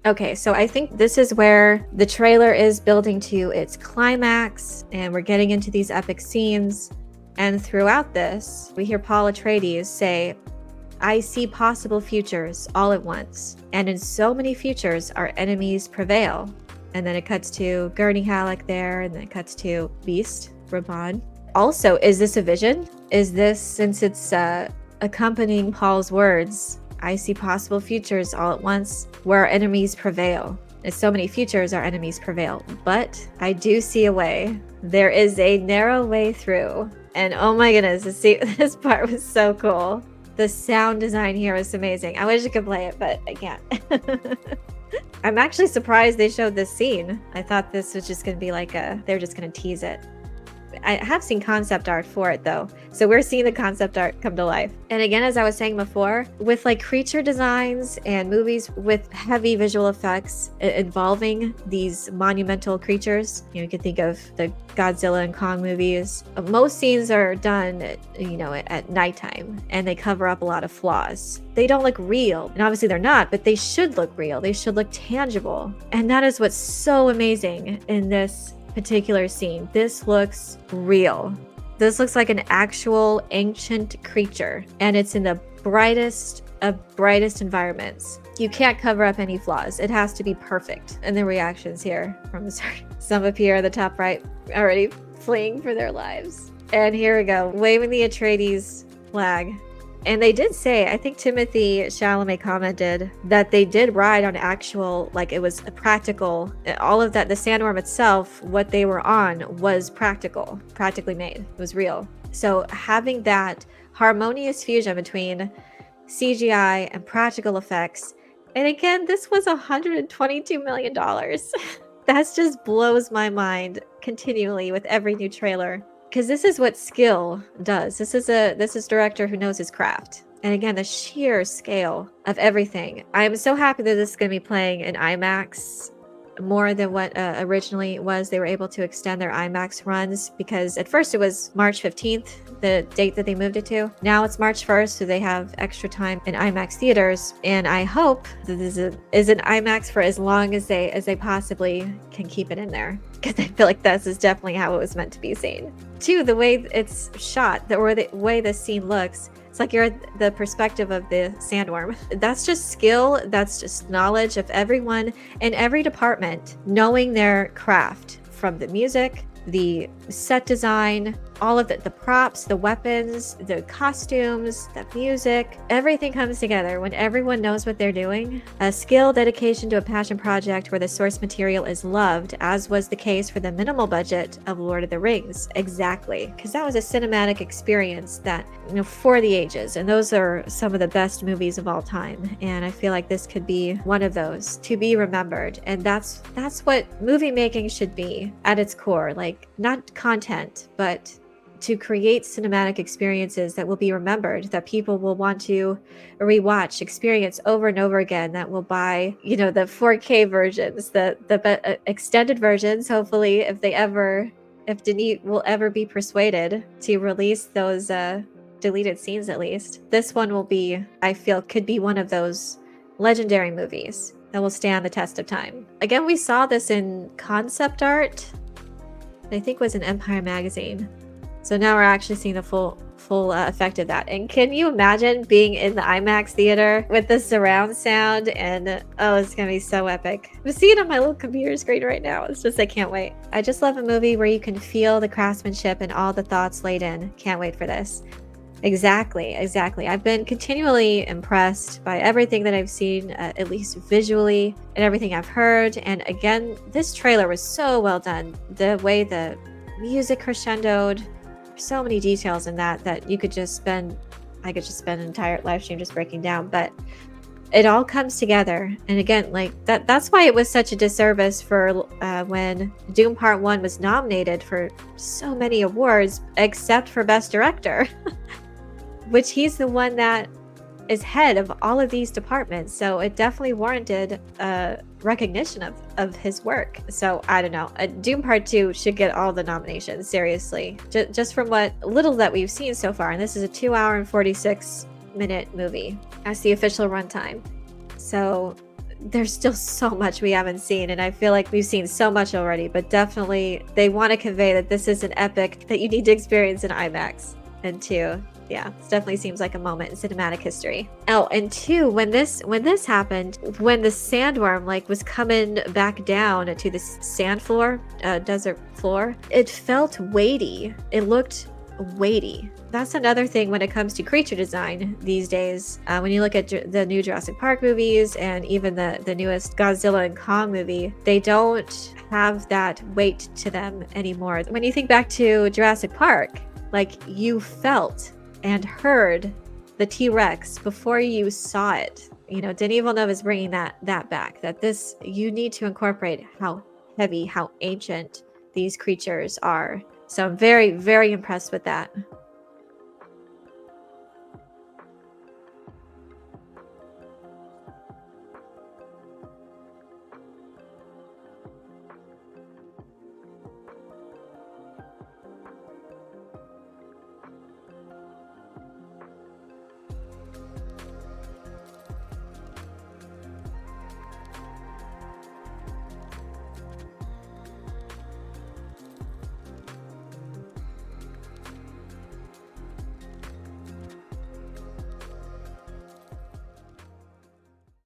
Okay, so I think this is where the trailer is building to its climax, and we're getting into these epic scenes. And throughout this, we hear Paul Atreides say, I see possible futures all at once, and in so many futures our enemies prevail. And then it cuts to Gurney Halleck there, and then it cuts to Beast, Raban. Also, is this a vision? Is this, since it's accompanying Paul's words, I see possible futures all at once where our enemies prevail. In so many futures, our enemies prevail. But I do see a way. There is a narrow way through. And oh my goodness, this part was so cool. The sound design here is amazing. I wish I could play it, but I can't. I'm actually surprised they showed this scene. I thought this was just going to be like they're just going to tease it. I have seen concept art for it though, so we're seeing the concept art come to life. And again, as I was saying before, with like creature designs and movies with heavy visual effects involving these monumental creatures, you can think of the Godzilla and Kong movies. Most scenes are done, at nighttime, and they cover up a lot of flaws. They don't look real, and obviously they're not, but they should look real. They should look tangible, and that is what's so amazing in this particular scene. This looks real. This looks like an actual ancient creature, and it's in the brightest of brightest environments. You can't cover up any flaws. It has to be perfect. And the reactions here from some up here at the top right already fleeing for their lives. And here we go, waving the Atreides flag. And they did say, I think Timothy Chalamet commented that they did ride on actual, like it was a practical, all of that, the Sandworm itself, what they were on was practically made. It was real. So having that harmonious fusion between CGI and practical effects. And again, this was $122 million. That just blows my mind continually with every new trailer. Because this is what skill does. This is director who knows his craft. And again, the sheer scale of everything. I am so happy that this is going to be playing in IMAX more than what originally was. They were able to extend their IMAX runs because at first it was March 15th, the date that they moved it to. Now it's March 1st, so they have extra time in IMAX theaters. And I hope that this is an IMAX for as long as they possibly can keep it in there. Because I feel like this is definitely how it was meant to be seen. Two, the way it's shot, the way the scene looks, it's like you're at the perspective of the Sandworm. That's just skill, that's just knowledge of everyone in every department, knowing their craft, from the music, the set design, all of the props, the weapons, the costumes, the music, everything comes together when everyone knows what they're doing. A skill, dedication to a passion project where the source material is loved, as was the case for the minimal budget of Lord of the Rings. Exactly, because that was a cinematic experience that, for the ages, and those are some of the best movies of all time. And I feel like this could be one of those to be remembered. And that's what movie making should be at its core, like not content, but to create cinematic experiences that will be remembered, that people will want to rewatch, experience over and over again, that will buy, the 4K versions, the extended versions, hopefully, if Denis will ever be persuaded to release those deleted scenes at least. This one will be, I feel, could be one of those legendary movies that will stand the test of time. Again, we saw this in concept art, I think it was in Empire magazine. So now we're actually seeing the full effect of that. And can you imagine being in the IMAX theater with the surround sound? And it's gonna be so epic. I'm seeing it on my little computer screen right now. It's just, I can't wait. I just love a movie where you can feel the craftsmanship and all the thoughts laid in. Can't wait for this. Exactly. I've been continually impressed by everything that I've seen, at least visually, and everything I've heard. And again, this trailer was so well done. The way the music crescendoed, so many details in that I could just spend an entire live stream just breaking down, but it all comes together. And again, like that's why it was such a disservice for when Dune Part 1 was nominated for so many awards except for Best Director, which he's the one that is head of all of these departments. So it definitely warranted recognition of his work. So I don't know, Dune Part 2 should get all the nominations, seriously, just from what little that we've seen so far. And this is a 2 hour and 46 minute movie. That's the official runtime. So there's still so much we haven't seen, and I feel like we've seen so much already, but definitely they want to convey that this is an epic that you need to experience in IMAX. And 2, yeah, it definitely seems like a moment in cinematic history. Oh, and 2, when this happened, when the sandworm like was coming back down to the sand floor, desert floor, it felt weighty. It looked weighty. That's another thing when it comes to creature design these days. When you look at the new Jurassic Park movies and even the newest Godzilla and Kong movie, they don't have that weight to them anymore. When you think back to Jurassic Park, like you felt and heard the T-Rex before you saw it. You know, Denis Villeneuve is bringing that back, that this, you need to incorporate how heavy, how ancient these creatures are. So I'm very, very impressed with that.